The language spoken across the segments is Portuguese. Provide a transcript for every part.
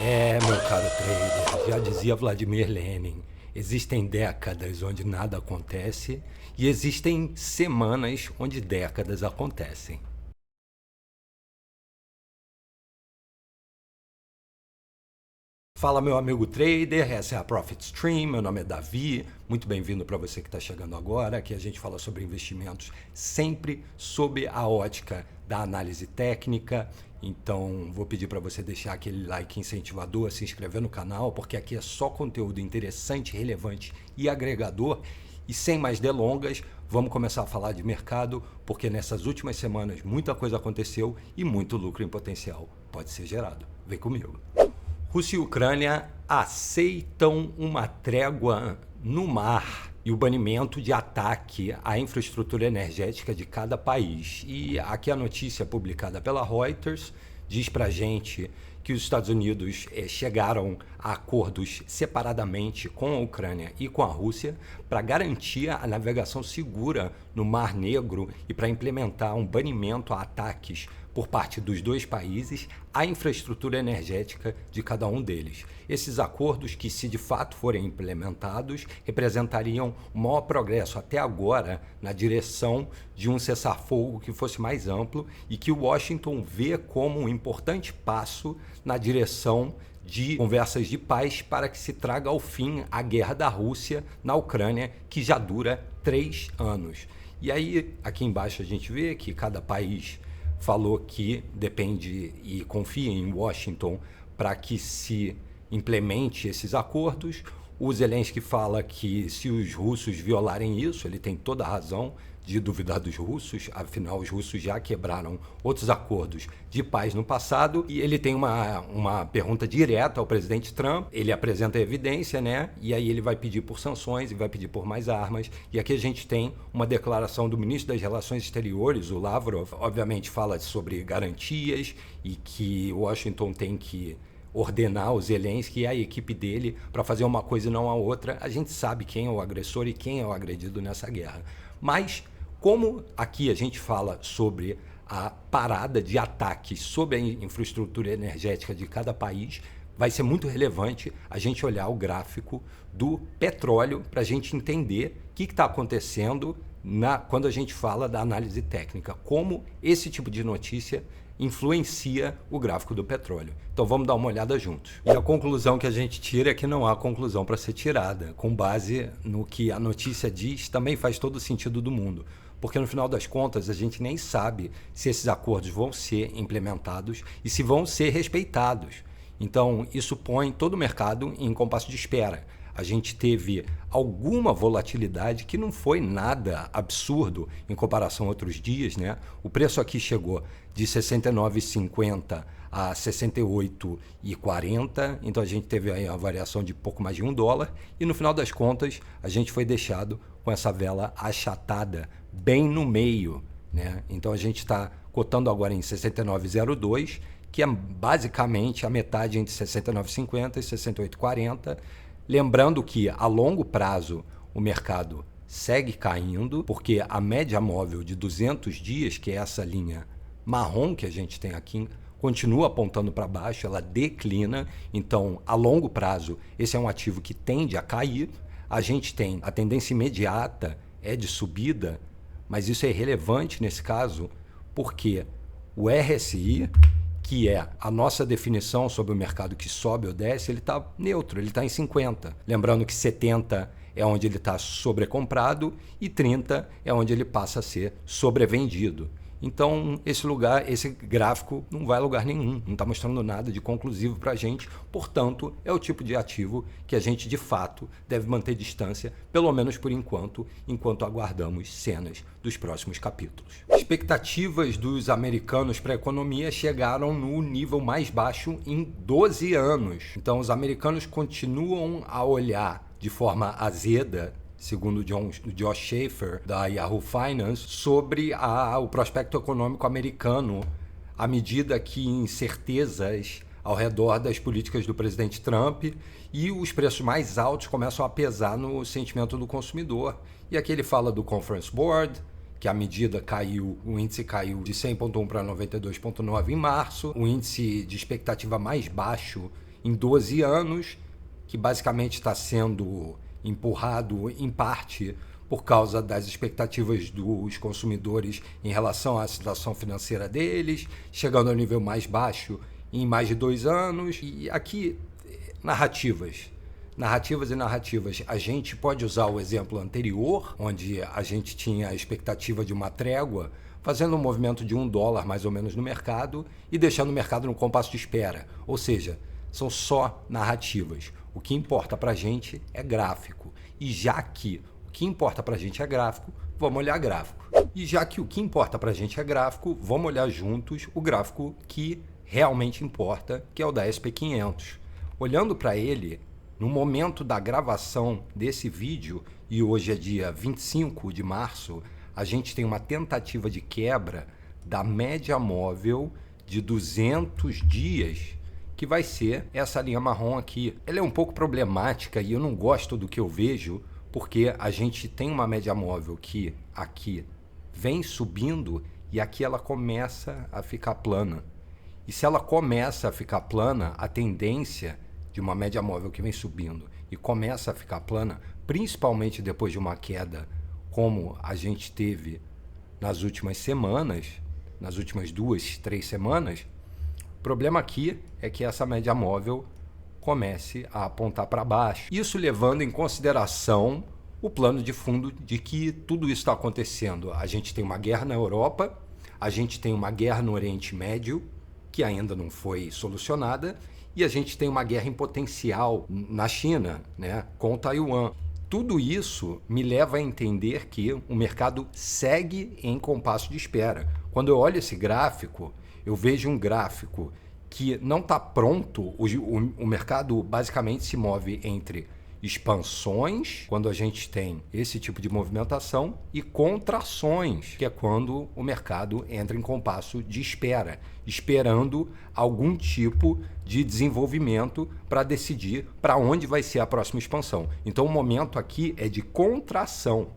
Meu caro trader, já dizia Vladimir Lenin, existem décadas onde nada acontece e existem semanas onde décadas acontecem. Fala, meu amigo trader, essa é a Profit Stream, meu nome é Davi, muito bem-vindo para você que está chegando agora. Aqui a gente fala sobre investimentos sempre sob a ótica da análise técnica. Então vou pedir para você deixar aquele like incentivador, se inscrever no canal, porque aqui é só conteúdo interessante, relevante e agregador. E sem mais delongas, vamos começar a falar de mercado, porque nessas últimas semanas muita coisa aconteceu e muito lucro em potencial pode ser gerado. Vem comigo. Rússia e Ucrânia aceitam uma trégua no mar e o banimento de ataque à infraestrutura energética de cada país. E aqui a notícia publicada pela Reuters diz pra gente que os Estados Unidos chegaram a acordos separadamente com a Ucrânia e com a Rússia para garantir a navegação segura no Mar Negro e para implementar um banimento a ataques por parte dos dois países à infraestrutura energética de cada um deles. Esses acordos, que se de fato forem implementados, representariam o maior progresso até agora na direção de um cessar-fogo que fosse mais amplo e que Washington vê como um importante passo na direção de conversas de paz para que se traga ao fim a guerra da Rússia na Ucrânia, que já dura 3 anos. E aí, aqui embaixo a gente vê que cada país falou que depende e confia em Washington para que se implemente esses acordos. O Zelensky fala que se os russos violarem isso, ele tem toda a razão de duvidar dos russos, afinal os russos já quebraram outros acordos de paz no passado. E ele tem uma pergunta direta ao presidente Trump, ele apresenta a evidência, né? E aí ele vai pedir por sanções e vai pedir por mais armas. E aqui a gente tem uma declaração do ministro das Relações Exteriores, o Lavrov, obviamente fala sobre garantias e que Washington tem que ordenar o Zelensky e a equipe dele para fazer uma coisa e não a outra. A gente sabe quem é o agressor e quem é o agredido nessa guerra. Mas, como aqui a gente fala sobre a parada de ataques sobre a infraestrutura energética de cada país, vai ser muito relevante a gente olhar o gráfico do petróleo para a gente entender o que está acontecendo quando a gente fala da análise técnica, como esse tipo de notícia influencia o gráfico do petróleo. Então vamos dar uma olhada juntos. E a conclusão que a gente tira é que não há conclusão para ser tirada. Com base no que a notícia diz, também faz todo o sentido do mundo. Porque no final das contas a gente nem sabe se esses acordos vão ser implementados e se vão ser respeitados. Então isso põe todo o mercado em compasso de espera. A gente teve alguma volatilidade que não foi nada absurdo em comparação a outros dias, né? O preço aqui chegou de 69,50 a 68,40, então a gente teve aí uma variação de pouco mais de $1 e no final das contas a gente foi deixado com essa vela achatada bem no meio, né? Então a gente está cotando agora em 69,02, que é basicamente a metade entre 69,50 e 68,40. Lembrando que a longo prazo o mercado segue caindo, porque a média móvel de 200 dias, que é essa linha marrom que a gente tem aqui, continua apontando para baixo, ela declina. Então, a longo prazo, esse é um ativo que tende a cair. A gente tem a tendência imediata é de subida, mas isso é irrelevante nesse caso, porque o RSI, que é a nossa definição sobre o mercado que sobe ou desce, ele está neutro, ele está em 50. Lembrando que 70 é onde ele está sobrecomprado e 30 é onde ele passa a ser sobrevendido. Então, esse gráfico não vai a lugar nenhum, não está mostrando nada de conclusivo para a gente. Portanto, é o tipo de ativo que a gente, de fato, deve manter distância, pelo menos por enquanto aguardamos cenas dos próximos capítulos. Expectativas dos americanos para a economia chegaram no nível mais baixo em 12 anos. Então, os americanos continuam a olhar de forma azeda, segundo Josh Schafer, da Yahoo Finance, sobre o prospecto econômico americano, à medida que incertezas ao redor das políticas do presidente Trump e os preços mais altos começam a pesar no sentimento do consumidor. E aqui ele fala do Conference Board, que a medida caiu, o índice caiu de 100,1 para 92,9 em março, o índice de expectativa mais baixo em 12 anos, que basicamente está sendo empurrado em parte por causa das expectativas dos consumidores em relação à situação financeira deles, chegando ao nível mais baixo em mais de 2 anos. E aqui, narrativas. A gente pode usar o exemplo anterior, onde a gente tinha a expectativa de uma trégua, fazendo um movimento de $1 mais ou menos no mercado e deixando o mercado no compasso de espera. Ou seja, são só narrativas. O que importa para a gente é gráfico. E já que o que importa para a gente é gráfico, vamos olhar gráfico. E já que o que importa para a gente é gráfico, vamos olhar juntos o gráfico que realmente importa, que é o da SP500. Olhando para ele, no momento da gravação desse vídeo, e hoje é dia 25 de março, a gente tem uma tentativa de quebra da média móvel de 200 dias, que vai ser essa linha marrom aqui. Ela é um pouco problemática e eu não gosto do que eu vejo, porque a gente tem uma média móvel que aqui vem subindo e aqui ela começa a ficar plana. E se ela começa a ficar plana, a tendência de uma média móvel que vem subindo e começa a ficar plana, principalmente depois de uma queda como a gente teve nas últimas semanas, nas últimas 2, 3 semanas, o problema aqui é que essa média móvel comece a apontar para baixo. Isso levando em consideração o plano de fundo de que tudo isso está acontecendo. A gente tem uma guerra na Europa, a gente tem uma guerra no Oriente Médio, que ainda não foi solucionada, e a gente tem uma guerra em potencial na China, né, com Taiwan. Tudo isso me leva a entender que o mercado segue em compasso de espera. Quando eu olho esse gráfico, eu vejo um gráfico que não está pronto. O mercado basicamente se move entre expansões, quando a gente tem esse tipo de movimentação, e contrações, que é quando o mercado entra em compasso de espera, esperando algum tipo de desenvolvimento para decidir para onde vai ser a próxima expansão. Então o momento aqui é de contração.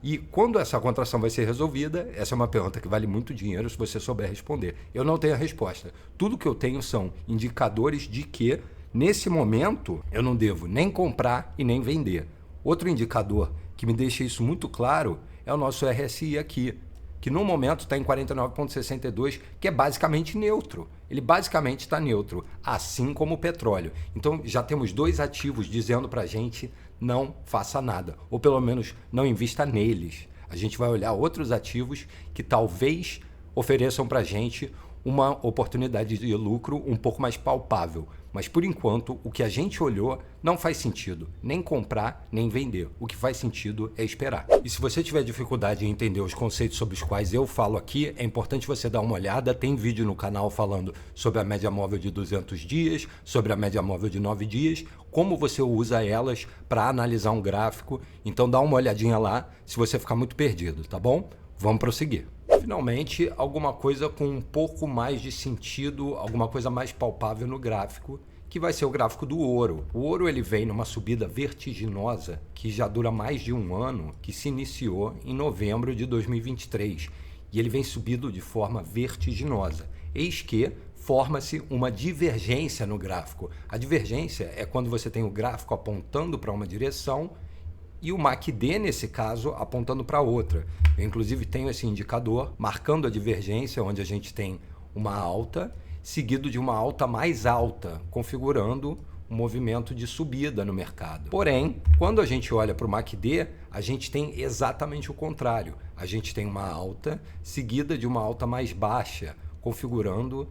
E quando essa contração vai ser resolvida, essa é uma pergunta que vale muito dinheiro se você souber responder. Eu não tenho a resposta. Tudo que eu tenho são indicadores de que nesse momento, eu não devo nem comprar e nem vender. Outro indicador que me deixa isso muito claro é o nosso RSI aqui, que no momento está em 49,62, que é basicamente neutro. Ele basicamente está neutro, assim como o petróleo. Então já temos 2 ativos dizendo para a gente não faça nada, ou pelo menos não invista neles. A gente vai olhar outros ativos que talvez ofereçam para a gente uma oportunidade de lucro um pouco mais palpável. Mas, por enquanto, o que a gente olhou não faz sentido nem comprar, nem vender. O que faz sentido é esperar. E se você tiver dificuldade em entender os conceitos sobre os quais eu falo aqui, é importante você dar uma olhada. Tem vídeo no canal falando sobre a média móvel de 200 dias, sobre a média móvel de 9 dias, como você usa elas para analisar um gráfico. Então, dá uma olhadinha lá se você ficar muito perdido, tá bom? Vamos prosseguir. Finalmente, alguma coisa com um pouco mais de sentido, alguma coisa mais palpável no gráfico, que vai ser o gráfico do ouro. O ouro ele vem numa subida vertiginosa que já dura mais de um ano, que se iniciou em novembro de 2023. E ele vem subindo de forma vertiginosa. Eis que forma-se uma divergência no gráfico. A divergência é quando você tem o gráfico apontando para uma direção e o MACD, nesse caso, apontando para outra. Eu, inclusive, tenho esse indicador marcando a divergência, onde a gente tem uma alta, seguido de uma alta mais alta, configurando um movimento de subida no mercado. Porém, quando a gente olha para o MACD, a gente tem exatamente o contrário. A gente tem uma alta seguida de uma alta mais baixa, configurando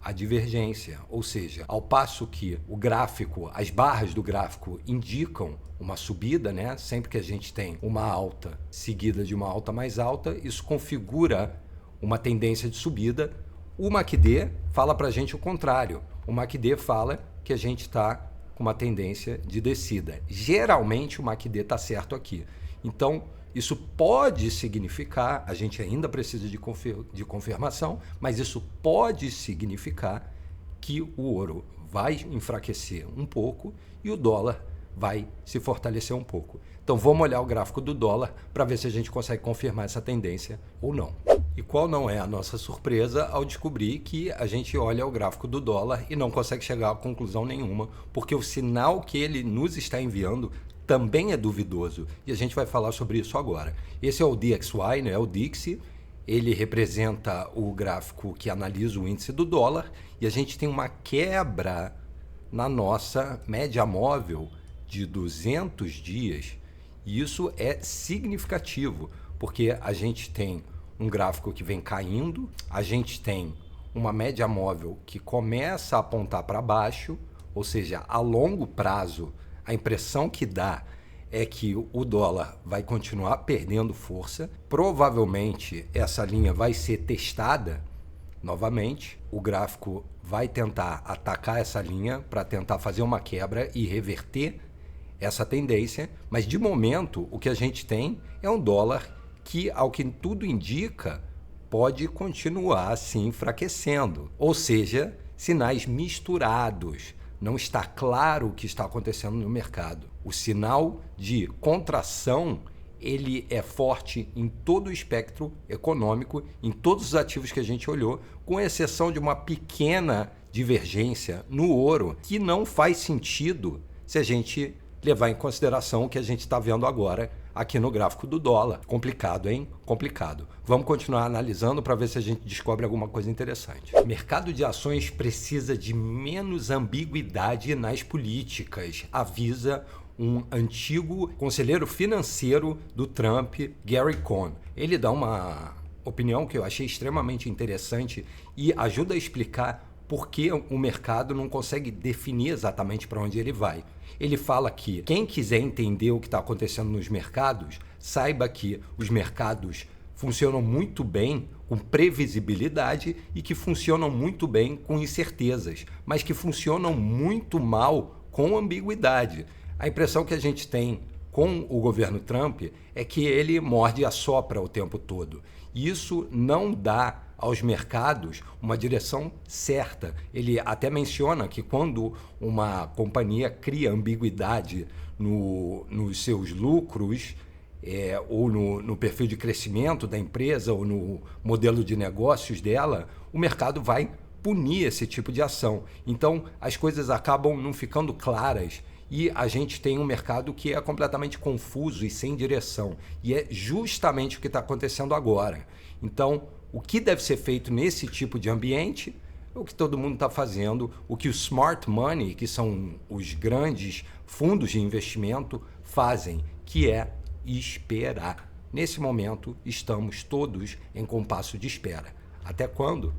a divergência, ou seja, ao passo que o gráfico, as barras do gráfico indicam uma subida, né? Sempre que a gente tem uma alta seguida de uma alta mais alta, isso configura uma tendência de subida. O MACD fala para a gente o contrário. O MACD fala que a gente está com uma tendência de descida. Geralmente o MACD está certo aqui. Então, isso pode significar, a gente ainda precisa de confirmação, mas isso pode significar que o ouro vai enfraquecer um pouco e o dólar vai se fortalecer um pouco. Então vamos olhar o gráfico do dólar para ver se a gente consegue confirmar essa tendência ou não. E qual não é a nossa surpresa ao descobrir que a gente olha o gráfico do dólar e não consegue chegar a conclusão nenhuma, porque o sinal que ele nos está enviando também é duvidoso. E a gente vai falar sobre isso agora. Esse é o DXY, né? O DXY. Ele representa o gráfico que analisa o índice do dólar e a gente tem uma quebra na nossa média móvel de 200 dias. E isso é significativo, porque a gente tem um gráfico que vem caindo, a gente tem uma média móvel que começa a apontar para baixo, ou seja, a longo prazo, a impressão que dá é que o dólar vai continuar perdendo força. Provavelmente essa linha vai ser testada novamente. O gráfico vai tentar atacar essa linha para tentar fazer uma quebra e reverter essa tendência. Mas de momento o que a gente tem é um dólar que, ao que tudo indica, pode continuar se enfraquecendo. Ou seja, sinais misturados. Não está claro o que está acontecendo no mercado. O sinal de contração, ele é forte em todo o espectro econômico, em todos os ativos que a gente olhou, com exceção de uma pequena divergência no ouro, que não faz sentido se a gente levar em consideração o que a gente está vendo agora aqui no gráfico do dólar. Complicado, hein? Complicado. Vamos continuar analisando para ver se a gente descobre alguma coisa interessante. O mercado de ações precisa de menos ambiguidade nas políticas, avisa um antigo conselheiro financeiro do Trump, Gary Cohn. Ele dá uma opinião que eu achei extremamente interessante e ajuda a explicar por que o mercado não consegue definir exatamente para onde ele vai. Ele fala que quem quiser entender o que está acontecendo nos mercados, saiba que os mercados funcionam muito bem com previsibilidade e que funcionam muito bem com incertezas, mas que funcionam muito mal com ambiguidade. A impressão que a gente tem com o governo Trump é que ele morde e assopra o tempo todo. E isso não dá aos mercados uma direção certa. Ele até menciona que quando uma companhia cria ambiguidade nos seus lucros, ou no perfil de crescimento da empresa, ou no modelo de negócios dela, o mercado vai punir esse tipo de ação. Então, as coisas acabam não ficando claras e a gente tem um mercado que é completamente confuso e sem direção. E é justamente o que está acontecendo agora. Então, o que deve ser feito nesse tipo de ambiente é o que todo mundo está fazendo, o que o smart money, que são os grandes fundos de investimento, fazem, que é esperar. Nesse momento, estamos todos em compasso de espera. Até quando?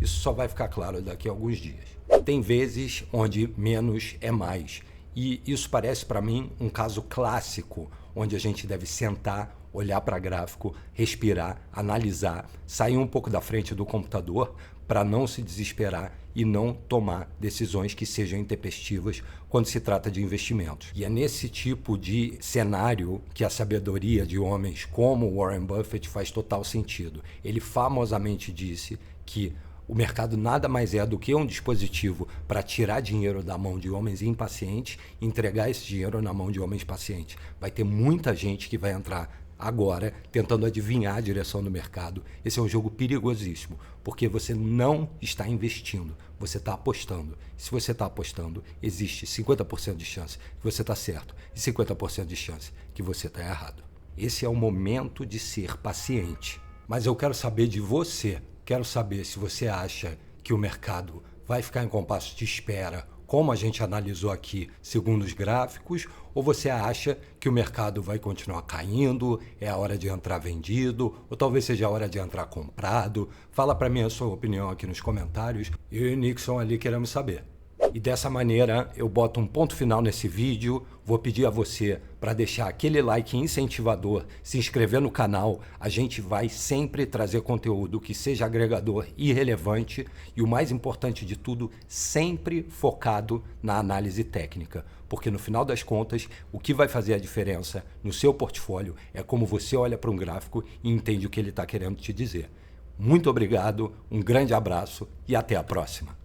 Isso só vai ficar claro daqui a alguns dias. Tem vezes onde menos é mais. E isso parece para mim um caso clássico, onde a gente deve sentar, olhar para gráfico, respirar, analisar, sair um pouco da frente do computador para não se desesperar e não tomar decisões que sejam intempestivas quando se trata de investimentos. E é nesse tipo de cenário que a sabedoria de homens como Warren Buffett faz total sentido. Ele famosamente disse que o mercado nada mais é do que um dispositivo para tirar dinheiro da mão de homens impacientes e entregar esse dinheiro na mão de homens pacientes. Vai ter muita gente que vai entrar agora tentando adivinhar a direção do mercado. Esse é um jogo perigosíssimo, porque você não está investindo, você está apostando. Se você está apostando, existe 50% de chance que você está certo e 50% de chance que você está errado. Esse é o momento de ser paciente. Mas eu quero saber de você. Quero saber se você acha que o mercado vai ficar em compasso de espera, como a gente analisou aqui, segundo os gráficos, ou você acha que o mercado vai continuar caindo, é a hora de entrar vendido, ou talvez seja a hora de entrar comprado? Fala para mim a sua opinião aqui nos comentários. Eu e o Nixon ali queremos saber. E dessa maneira eu boto um ponto final nesse vídeo, vou pedir a você para deixar aquele like incentivador, se inscrever no canal. A gente vai sempre trazer conteúdo que seja agregador e relevante e o mais importante de tudo, sempre focado na análise técnica. Porque no final das contas, o que vai fazer a diferença no seu portfólio é como você olha para um gráfico e entende o que ele está querendo te dizer. Muito obrigado, um grande abraço e até a próxima.